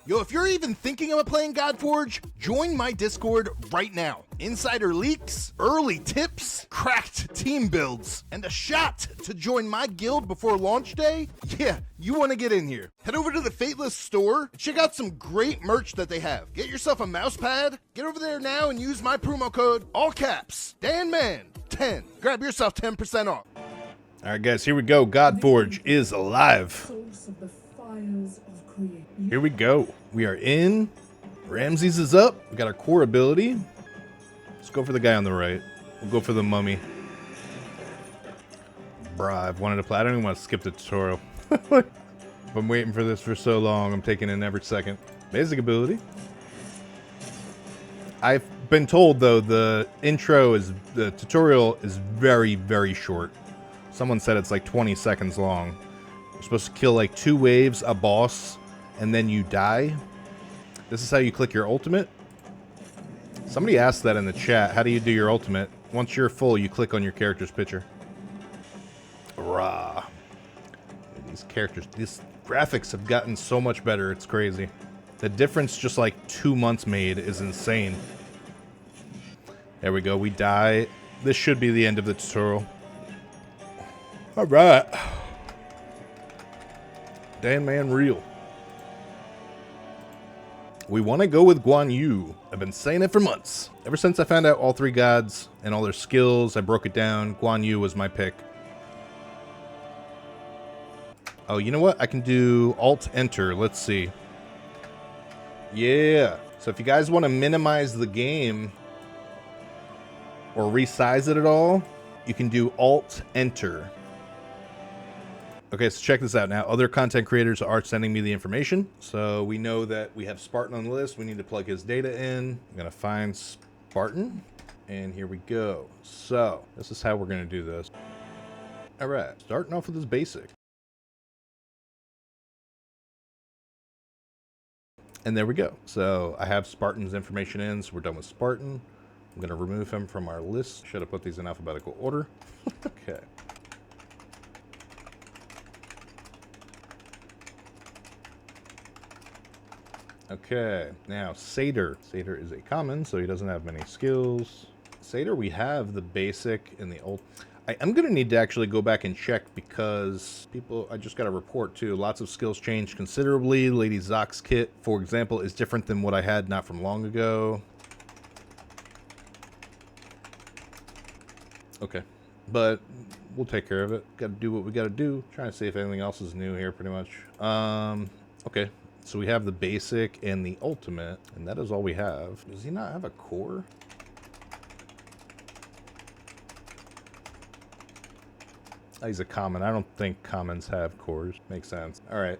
Yo, if you're even thinking about playing Godforge, join my Discord right now. Insider leaks, early tips, cracked team builds, and a shot to join my guild before launch day? Yeah, you want to get in here. Head over to the Fateless Store, check out some great merch that they have. Get yourself a mouse pad, get over there now and use my promo code, all caps, DanMan10. Grab yourself 10% off. All right, guys, here we go. Godforge is alive. Here we go. We are in. Ramses is up. We got our core ability. Let's go for the guy on the right. We'll go for the mummy. Bruh, I've wanted to play. I don't even want to skip the tutorial. I'm waiting for this for so long. I'm taking in every second. Basic ability. I've been told, though, the tutorial is very, very short. Someone said it's like 20 seconds long. You're supposed to kill like 2 waves, a boss, and then you die. This is how you click your ultimate. Somebody asked that in the chat. How do you do your ultimate? Once you're full, you click on your character's picture. Rah. These characters, these graphics have gotten so much better. It's crazy. The difference just like 2 months made is insane. There we go. We die. This should be the end of the tutorial. All right. DanMan real. We want to go with Guan Yu. I've been saying it for months. Ever since I found out all 3 gods and all their skills, I broke it down. Guan Yu was my pick. Oh, you know what? I can do Alt-Enter. Let's see. Yeah. So if you guys want to minimize the game or resize it at all, you can do Alt-Enter. Okay, so check this out now. Other content creators are sending me the information. So we know that we have Spartan on the list. We need to plug his data in. I'm going to find Spartan. And here we go. So this is how we're going to do this. All right, starting off with this basic. And there we go. So I have Spartan's information in, so we're done with Spartan. I'm going to remove him from our list. Should have put these in alphabetical order. Okay. Okay, now Satyr. Satyr is a common, so he doesn't have many skills. Satyr, we have the basic and the old. I'm going to need to actually go back and check because I just got a report too. Lots of skills changed considerably. Lady Zox's kit, for example, is different than what I had not from long ago. Okay, but we'll take care of it. Got to do what we got to do. Trying to see if anything else is new here pretty much. Okay. So we have the basic and the ultimate, and that is all we have. Does he not have a core? Oh, he's a common. I don't think commons have cores. Makes sense. All right.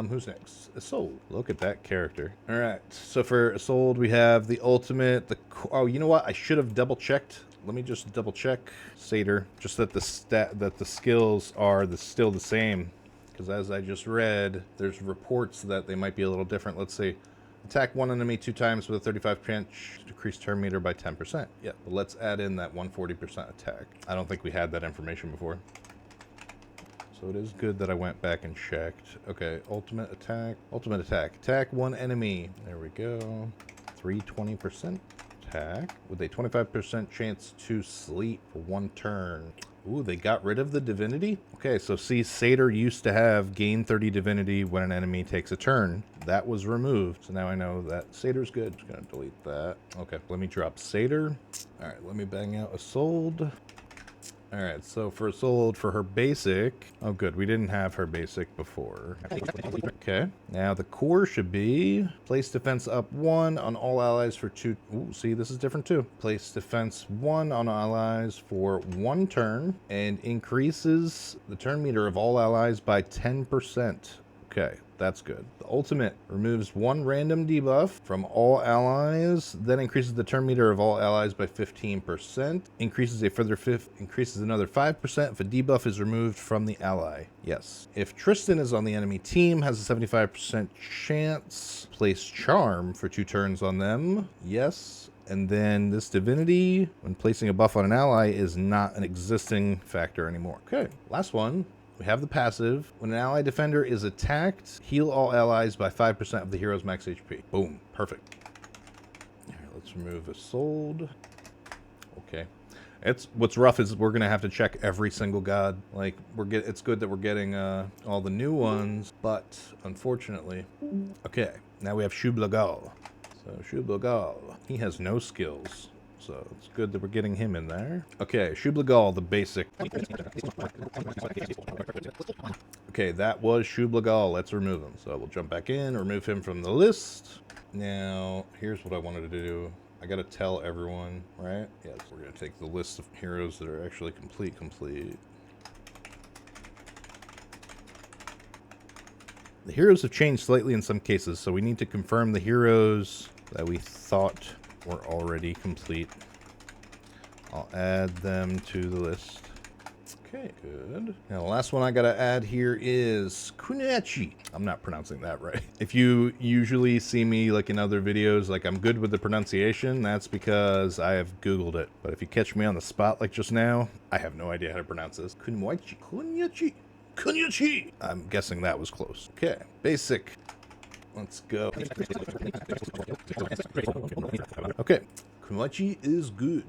Who's next? Isolde. Look at that character. All right. So for Isolde, we have the ultimate. Oh, you know what? I should have double checked. Let me just double check Satyr. Just that the skills are still the same. Because as I just read, there's reports that they might be a little different. Let's see. Attack one enemy 2 times with a 35% decrease turn meter by 10%. Yeah, but let's add in that 140% attack. I don't think we had that information before. So it is good that I went back and checked. Okay, ultimate attack. Ultimate attack. Attack one enemy. There we go. 320% attack with a 25% chance to sleep for 1 turn. Ooh, they got rid of the divinity? Okay, so see, Satyr used to have gain 30 divinity when an enemy takes a turn. That was removed, so now I know that Satyr's good. Just gonna delete that. Okay, let me drop Satyr. All right, let me bang out Isolde. All right, so for Isolde, for her basic. Oh, good, we didn't have her basic before. Okay, now the core should be place defense up 1 on all allies for 2. Ooh, see, this is different too. Place defense 1 on allies for 1 turn and increases the turn meter of all allies by 10%. Okay, that's good. The ultimate removes 1 random debuff from all allies, then increases the turn meter of all allies by 15%. Increases another 5% if a debuff is removed from the ally. Yes. If Tristan is on the enemy team, has a 75% chance. Place charm for 2 turns on them. Yes. And then this divinity, when placing a buff on an ally, is not an existing factor anymore. Okay, last one. We have the passive. When an ally defender is attacked, heal all allies by 5% of the hero's max HP. Boom. Perfect. All right, let's remove Isolde. Okay. What's rough is we're gonna have to check every single god. Like it's good that we're getting all the new ones, but unfortunately, okay. Now we have Shublagal. So Shublagal, he has no skills, so it's good that we're getting him in there. Okay, Shublagal, the basic. Okay, that was Shublagal. Let's remove him. So we'll jump back in, remove him from the list. Now here's what I wanted to do. I gotta tell everyone, right? Yes, we're gonna take the list of heroes that are actually complete. The heroes have changed slightly in some cases, so we need to confirm the heroes that we thought were already complete. I'll add them to the list. Okay, good. Now, the last one I gotta add here is Kunachi. I'm not pronouncing that right. If you usually see me, like in other videos, like I'm good with the pronunciation, that's because I have Googled it. But if you catch me on the spot like just now, I have no idea how to pronounce this. Kunachi. Kunyachi. I'm guessing that was close. Okay, basic. Let's go. Okay, Kunyachi is good.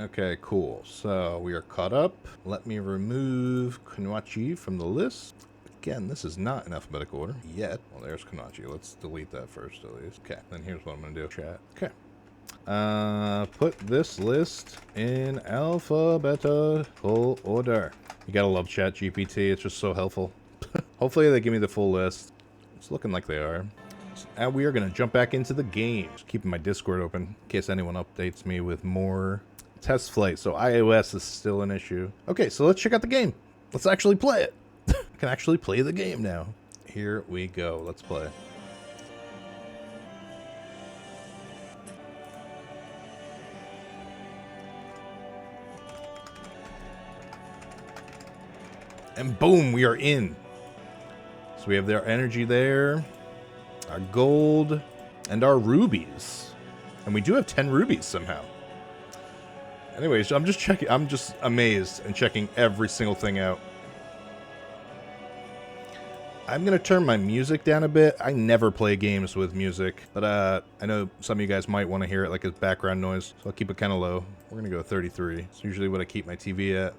Okay, cool. So we are caught up. Let me remove Kunyachi from the list. Again, this is not in alphabetical order yet. Well, there's Kunyachi. Let's delete that first at least. Okay, then here's what I'm going to do. Chat. Okay. Put this list in alphabetical order. You gotta love ChatGPT. It's just so helpful. Hopefully they give me the full list. It's looking like they are. And we are gonna jump back into the game. Just keeping my Discord open in case anyone updates me with more test flight. So iOS is still an issue. Okay, so let's check out the game. Let's actually play it. I can actually play the game now. Here we go. Let's play. And boom, we are in. So we have our energy there, our gold, and our rubies. And we do have 10 rubies somehow. Anyways, I'm just checking. I'm just amazed and checking every single thing out. I'm going to turn my music down a bit. I never play games with music, but I know some of you guys might want to hear it like as background noise, so I'll keep it kind of low. We're going to go 33. It's usually what I keep my TV at.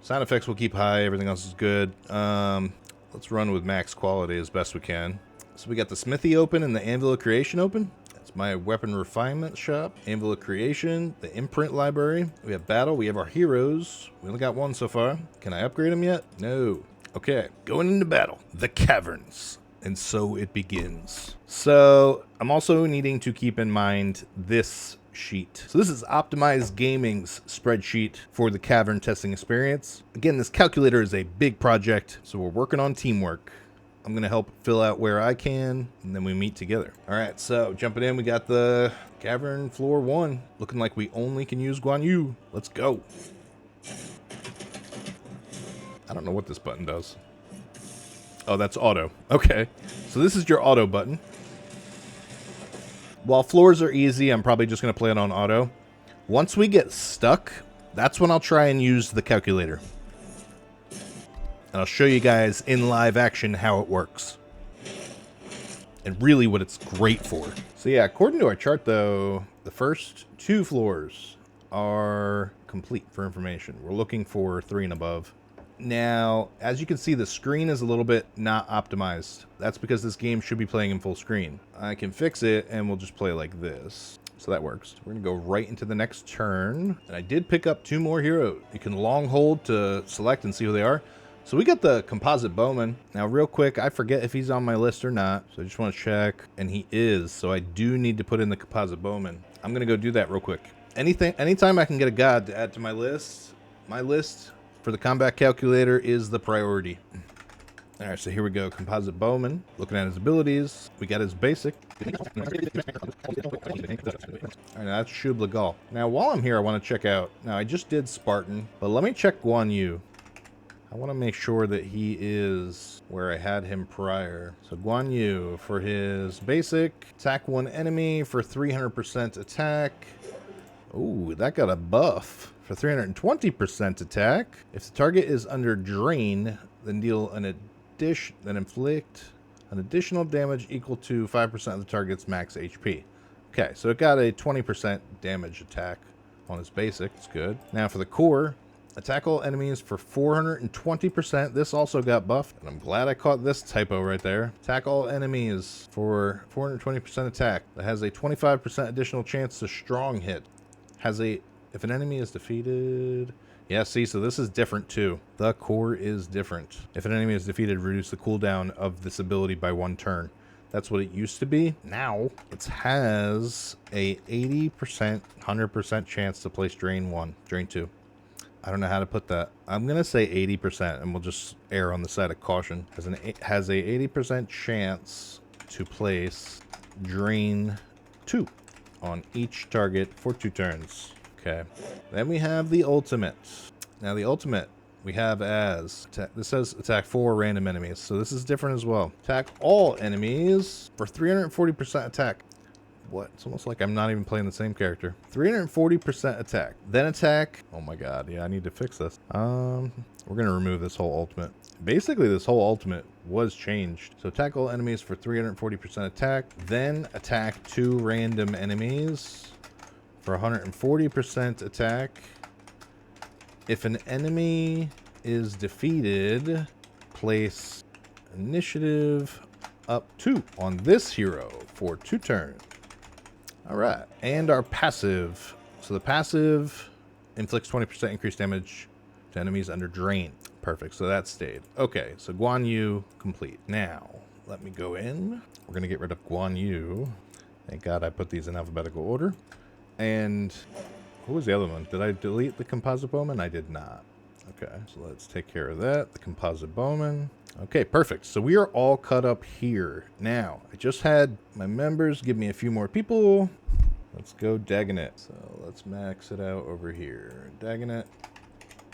Sound effects will keep high. Everything else is good. Let's run with max quality as best we can. So we got the smithy open and the anvil of creation open. That's my weapon refinement shop. Anvil of creation, the imprint library. We have battle. We have our heroes. We only got one so far. Can I upgrade them yet? No. Okay, going into battle. The caverns. And so it begins. So I'm also needing to keep in mind this sheet. So this is Optimized Gaming's spreadsheet for the cavern testing experience. Again, this calculator is a big project, so we're working on teamwork. I'm going to help fill out where I can, and then we meet together. All right, so jumping in, we got the cavern floor 1. Looking like we only can use Guan Yu. Let's go. I don't know what this button does. Oh, that's auto. Okay, so this is your auto button. While floors are easy, I'm probably just going to play it on auto. Once we get stuck, that's when I'll try and use the calculator. And I'll show you guys in live action how it works. And really what it's great for. So yeah, according to our chart though, the first 2 floors are complete for information. We're looking for 3 and above. Now, as you can see, the screen is a little bit not optimized. That's because this game should be playing in full screen. I can fix it, and we'll just play like this. So that works. We're going to go right into the next turn. And I did pick up 2 more heroes. You can long hold to select and see who they are. So we got the composite bowman. Now, real quick, I forget if he's on my list or not. So I just want to check. And he is. So I do need to put in the composite bowman. I'm going to go do that real quick. Anytime I can get a god to add to my list for the combat calculator is the priority. All right, so here we go. Composite bowman. Looking at his abilities. We got his basic. All right, now that's Shublagal. Now, while I'm here, I want to check out. Now, I just did Spartan, but let me check Guan Yu. I want to make sure that he is where I had him prior. So Guan Yu, for his basic, attack one enemy for 300% attack. Ooh, that got a buff for 320% attack. If the target is under drain, then inflict an additional damage equal to 5% of the target's max HP. Okay, so it got a 20% damage attack on his basic. It's good. Now for the core, attack all enemies for 420%. This also got buffed, and I'm glad I caught this typo right there. Attack all enemies for 420% attack. That has a 25% additional chance to strong hit. If an enemy is defeated... Yeah, see, so this is different too. The core is different. If an enemy is defeated, reduce the cooldown of this ability by 1 turn. That's what it used to be. Now, it has a 80%, 100% chance to place Drain 1, Drain 2. I don't know how to put that. I'm going to say 80%, and we'll just err on the side of caution. Has a 80% chance to place Drain 2 on each target for 2 turns. Okay. Then we have the ultimate. Now the ultimate we have as, this says attack 4 random enemies, so this is different as well. Attack all enemies for 340% attack. What? It's almost like I'm not even playing the same character. 340% attack. Then attack. Oh my god, yeah, I need to fix this. We're gonna remove this whole ultimate. Basically, this whole ultimate was changed. So attack all enemies for 340% attack. Then attack 2 random enemies for 140% attack. If an enemy is defeated, place initiative up 2 on this hero for 2 turns. All right, and our passive. So the passive inflicts 20% increased damage to enemies under drain. Perfect, so that stayed. Okay, so Guan Yu complete. Now, let me go in. We're gonna get rid of Guan Yu. Thank God I put these in alphabetical order. And who was the other one? Did I delete the composite bowman? I did not. Okay, so let's take care of that. The composite bowman. Okay, perfect. So we are all cut up here. Now, I just had my members give me a few more people. Let's go Dagonet. So let's max it out over here. Dagonet.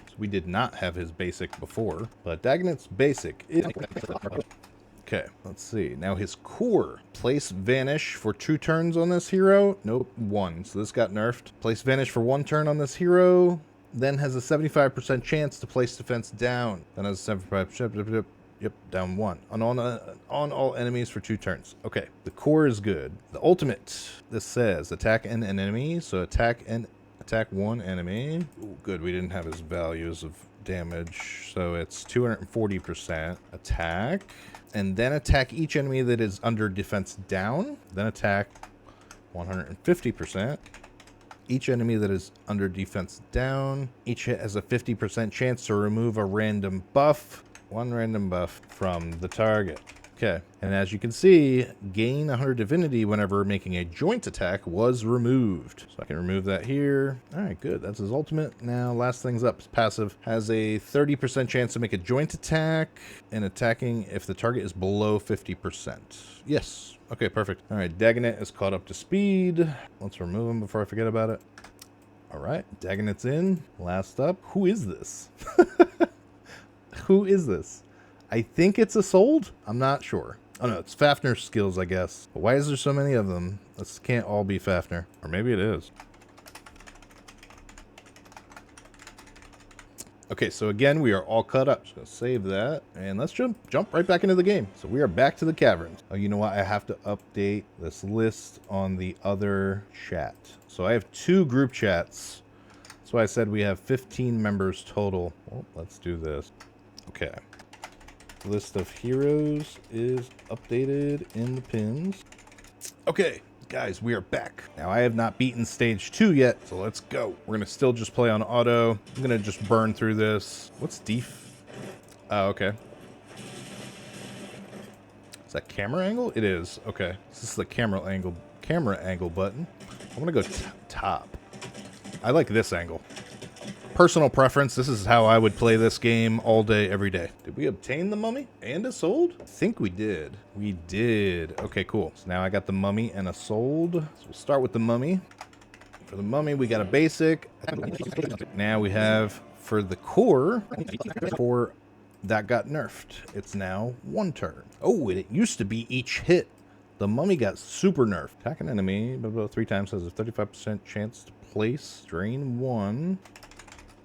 So we did not have his basic before, but Dagonet's basic is... Okay, let's see. Now his core. Place Vanish for 2 turns on this hero. Nope, 1. So this got nerfed. Place Vanish for 1 turn on this hero. Then has a 75% chance to place defense down. Then has a 75%. Yep, down 1. On all enemies for 2 turns. Okay, the core is good. The ultimate. This says attack an enemy. So attack 1 enemy. Ooh, good, we didn't have his values of damage. So it's 240% attack. And then attack each enemy that is under defense down. Then attack 150%. Each enemy that is under defense down. Each hit has a 50% chance to remove a random buff. 1 random buff from the target. Okay, and as you can see, gain 100 divinity whenever making a joint attack was removed. So I can remove that here. All right, good. That's his ultimate. Now, last thing's up. His passive has a 30% chance to make a joint attack and attacking if the target is below 50%. Yes. Okay, perfect. All right, Dagonet is caught up to speed. Let's remove him before I forget about it. All right, Dagonet's in. Last up. Who is this? Who is this? I think it's a sold. I'm not sure. Oh no, it's Fafner's skills, I guess. But why is there so many of them? This can't all be Fafner. Or maybe it is. Okay, so again, we are all cut up. Just gonna save that. And let's jump right back into the game. So we are back to the caverns. Oh, you know what? I have to update this list on the other chat. So I have 2 group chats. That's why I said we have 15 members total. Well, let's do this. Okay. List of heroes is updated in the pins. Okay, guys, we are back. Now, I have not beaten stage 2 yet, so let's go. We're going to still just play on auto. I'm going to just burn through this. What's def? Oh, okay. Is that camera angle? It is. Okay. This is the camera angle button. I'm going to go top. I like this angle. Personal preference, this is how I would play this game all day, every day. Did we obtain the mummy and a sold? I think we did. We did. Okay, cool. So now I got the mummy and a sold. So we'll start with the mummy. For the mummy, we got a basic. Now we have, for the core, for that got nerfed. It's now 1 turn. Oh, it used to be each hit. The mummy got super nerfed. Attack an enemy, blah, blah, 3 times has a 35% chance to place drain 1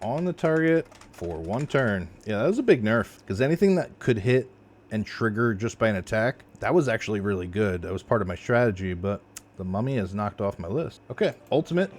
on the target for 1 turn. Yeah, that was a big nerf, because anything that could hit and trigger just by an attack, that was actually really good. That was part of my strategy, but the mummy has knocked off my list. Okay, ultimate.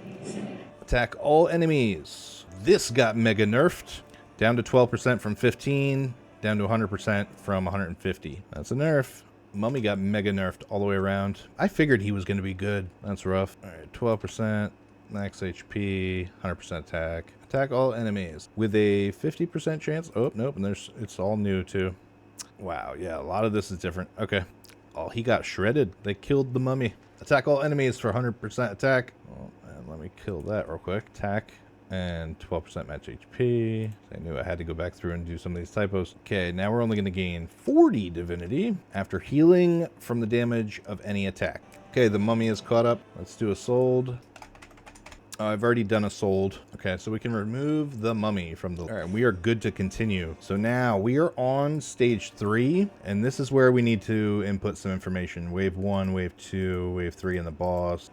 Attack all enemies. This got mega nerfed. Down to 12% from 15, down to 100% from 150. That's a nerf. Mummy got mega nerfed all the way around. I figured he was going to be good. That's rough. All right, 12%, max HP, 100% attack. Attack all enemies with a 50% chance. Oh, nope, and it's all new too. Wow, yeah, a lot of this is different. Okay. Oh, he got shredded. They killed the mummy. Attack all enemies for 100% attack. Oh, and let me kill that real quick. Attack and 12% match HP. I knew I had to go back through and do some of these typos. Okay, now we're only going to gain 40 divinity after healing from the damage of any attack. Okay, the mummy is caught up. Let's do a sold. Oh, I've already done a sold. Okay, so we can remove the mummy from the... All right, we are good to continue. So now we are on stage 3, and this is where we need to input some information. Wave 1, wave 2, wave 3, and the boss.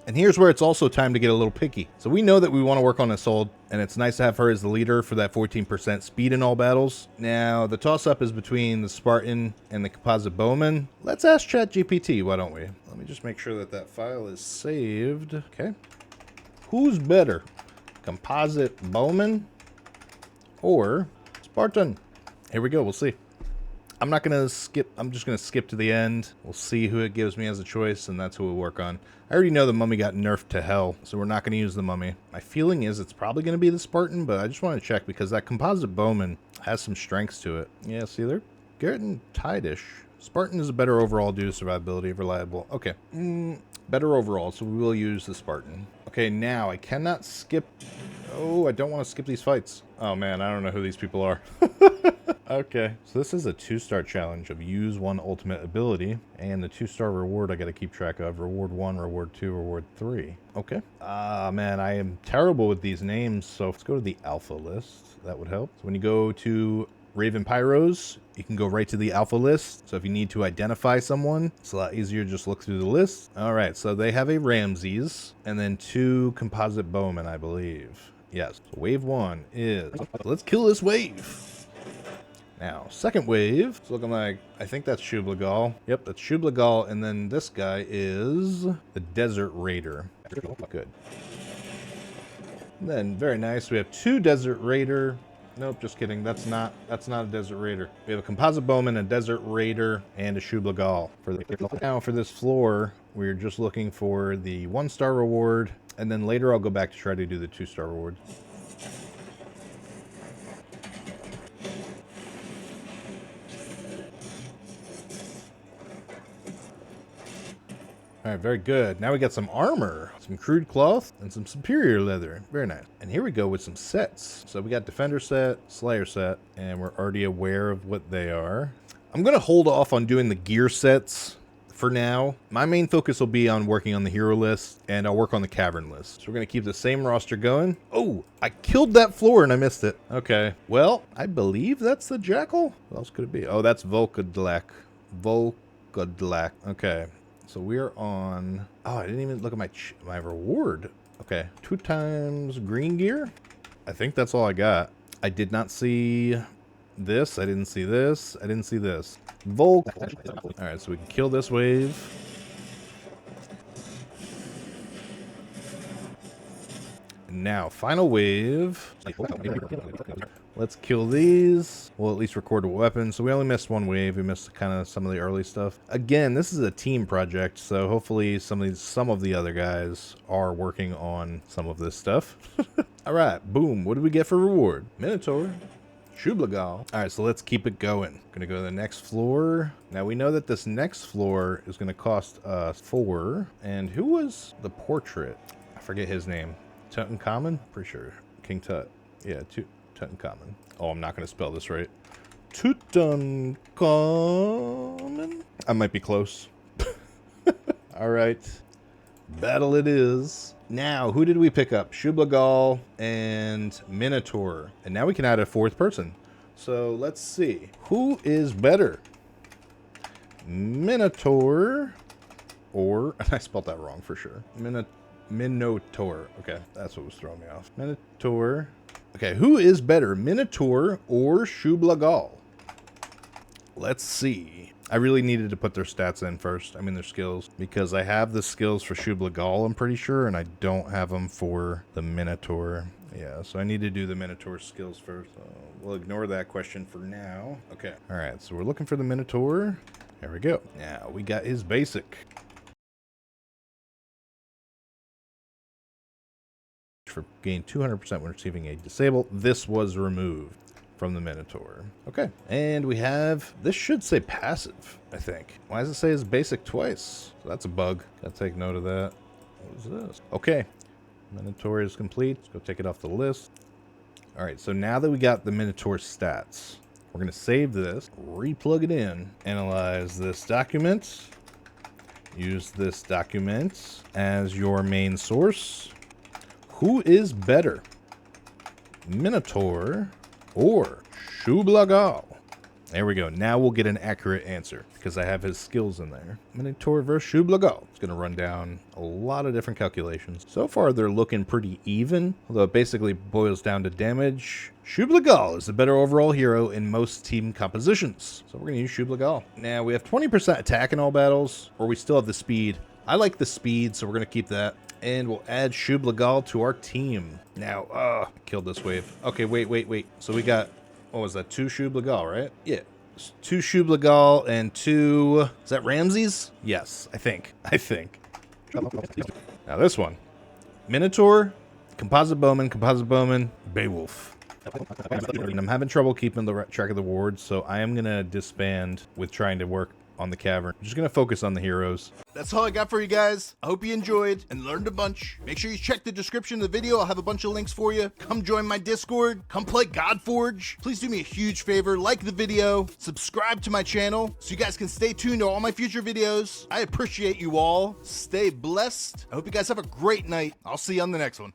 And here's where it's also time to get a little picky. So we know that we want to work on a sold, and it's nice to have her as the leader for that 14% speed in all battles. Now, the toss-up is between the Spartan and the composite bowman. Let's ask ChatGPT, why don't we? Let me just make sure that that file is saved. Okay. Who's better, composite bowman or Spartan? Here we go. We'll see. I'm not going to skip. I'm just going to skip to the end. We'll see who it gives me as a choice, and that's who we'll work on. I already know the mummy got nerfed to hell, so we're not going to use the mummy. My feeling is it's probably going to be the Spartan, but I just want to check because that composite bowman has some strengths to it. Yeah, see, they're getting tight-ish. Spartan is a better overall due to survivability, reliable. Okay. Better overall, so we will use the Spartan. Okay, now I cannot skip. Oh, I don't want to skip these fights. Oh man, I don't know who these people are. Okay, so this is a 2-star challenge of use 1 ultimate ability, and the 2-star reward I got to keep track of. Reward 1, reward 2, reward 3. Okay. Man, I am terrible with these names, so let's go to the alpha list. That would help. So when you go to Raven Pyros, you can go right to the alpha list. So if you need to identify someone, it's a lot easier to just look through the list. All right, so they have a Ramses and then 2 composite bowmen, I believe. Yes, so wave 1 is, let's kill this wave. Now, second wave, it's looking like, I think that's Shublagal. Yep, that's Shublagal, and then this guy is the Desert Raider. Good. And then, very nice, we have 2 Desert Raider. Nope, just kidding. That's not a Desert Raider. We have a composite bowman, a Desert Raider, and a Shublagal. Now for this floor, we're just looking for the 1-star reward, and then later I'll go back to try to do the 2-star reward. All right, very good. Now we got some armor, some crude cloth, and some superior leather. Very nice. And here we go with some sets. So we got Defender set, Slayer set, and we're already aware of what they are. I'm going to hold off on doing the gear sets for now. My main focus will be on working on the hero list, and I'll work on the cavern list. So we're going to keep the same roster going. Oh, I killed that floor and I missed it. Okay, well, I believe that's the Jackal. What else could it be? Oh, that's Volkadlak. Volkadlak. Okay. So we're on... Oh, I didn't even look at my reward. Okay. 2 times green gear. I think that's all I got. I did not see this. I didn't see this. I didn't see this. Volk. Alright, so we can kill this wave. And now, final wave. Let's kill these. We'll at least record a weapon. So we only missed 1 wave. We missed kind of some of the early stuff. Again, this is a team project, so hopefully some of the other guys are working on some of this stuff. All right, boom. What do we get for reward? Minotaur. Shublagal. All right, so let's keep it going. Gonna go to the next floor. Now we know that this next floor is gonna cost us 4. And who was the portrait? I forget his name. Tutankhamun? Pretty sure. King Tut. Yeah, Tutankhamun. Oh, I'm not going to spell this right. Tutankhamun? I might be close. All right. Battle it is. Now, who did we pick up? Shublagal and Minotaur. And now we can add a 4th person. So let's see. Who is better? Minotaur or... I spelled that wrong for sure. Minotaur. Okay, that's what was throwing me off. Minotaur. Okay, who is better? Minotaur or Shublagal? Let's see. I really needed to put their stats in first. I mean their skills. Because I have the skills for Shublagal, I'm pretty sure. And I don't have them for the Minotaur. Yeah, so I need to do the Minotaur skills first. So we'll ignore that question for now. Okay. Alright, so we're looking for the Minotaur. There we go. Now we got his basic. For gain 200% when receiving a disable. This was removed from the Minotaur. Okay, and we have, this should say passive, I think. Why does it say his basic twice? So that's a bug. Gotta take note of that. What is this? Okay, Minotaur is complete. Let's go take it off the list. All right, so now that we got the Minotaur stats, we're gonna save this, re-plug it in, analyze this document, use this document as your main source. Who is better? Minotaur or Shublagal? There we go. Now we'll get an accurate answer because I have his skills in there. Minotaur versus Shublagal. It's going to run down a lot of different calculations. So far, they're looking pretty even, although it basically boils down to damage. Shublagal is the better overall hero in most team compositions. So we're going to use Shublagal. Now, we have 20% attack in all battles, or we still have the speed. I like the speed, so we're going to keep that. And we'll add Shublagal to our team. Now, killed this wave. Okay, wait. So we got, what was that, 2 Shublagal, right? Yeah. 2 Shublagal and 2, is that Ramses? Yes, I think. Now this one. Minotaur, Composite Bowman, Beowulf. I'm having trouble keeping the track of the wards, so I am going to disband with trying to work on the cavern. I'm just gonna focus on the heroes. That's all I got for you guys. I hope you enjoyed and learned a bunch. Make sure you check the description of the video. I'll have a bunch of links for you. Come join my Discord. Come play Godforge. Please do me a huge favor. Like the video. Subscribe to my channel so you guys can stay tuned to all my future videos. I appreciate you all. Stay blessed. I hope you guys have a great night. I'll see you on the next one.